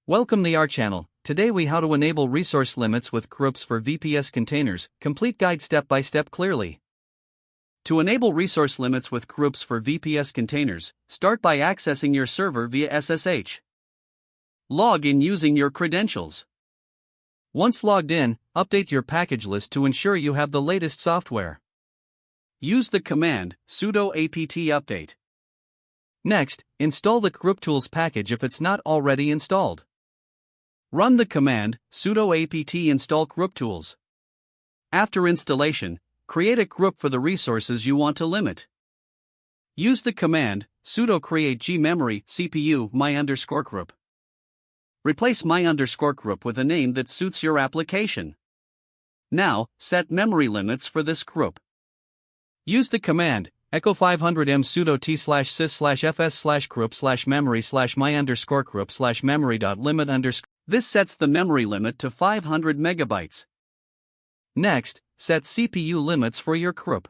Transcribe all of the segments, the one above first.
Welcome to our channel. Today we how to enable resource limits with groups for VPS containers. Complete guide step by step clearly. To enable resource limits with groups for VPS containers, start by accessing your server via SSH. Log in using your credentials. Once logged in, update your package list to ensure you have the latest software. Use the command sudo apt update. Next, install the GroupTools package if it's not already installed. Run the command sudo apt install GroupTools. After installation, create a group for the resources you want to limit. Use the command sudo create gmemory cpu my_group. Replace my_group with a name that suits your application. Now, set memory limits for this group. Use the command echo 500m sudo t/sys/fs/group/memory/my_group/memory.limit_. This sets the memory limit to 500 megabytes. Next, set CPU limits for your group.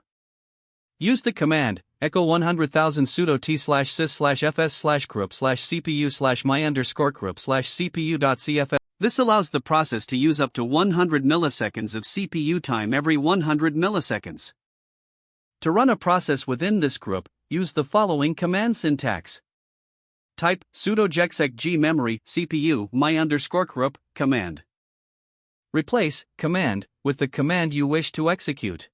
Use the command echo 100,000 sudo t/sys/fs/group/cpu/my_group/cpu.cfs. This allows the process to use up to 100 milliseconds of CPU time every 100 milliseconds. To run a process within this group, use the following command syntax. Type sudo gexec gmemory cpu my_group command. Replace command with the command you wish to execute.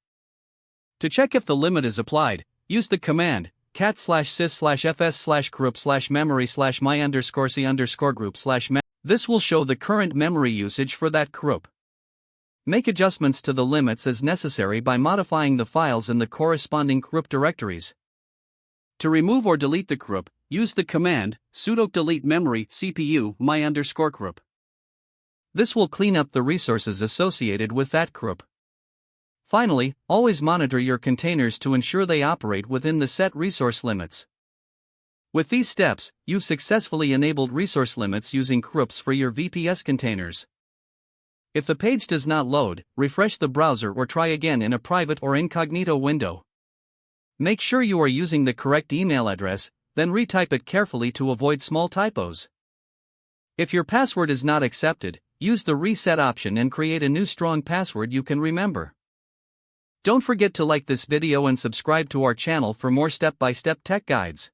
To check if the limit is applied, use the command cat/sys/fs/group/memory/my_c_group/mem. This will show the current memory usage for that group. Make adjustments to the limits as necessary by modifying the files in the corresponding group directories. To remove or delete the group, use the command sudo delete memory cpu my_group. This will clean up the resources associated with that group. Finally, always monitor your containers to ensure they operate within the set resource limits. With these steps, you've successfully enabled resource limits using groups for your VPS containers. If the page does not load, refresh the browser or try again in a private or incognito window. Make sure you are using the correct email address, then retype it carefully to avoid small typos. If your password is not accepted, use the reset option and create a new strong password you can remember. Don't forget to like this video and subscribe to our channel for more step-by-step tech guides.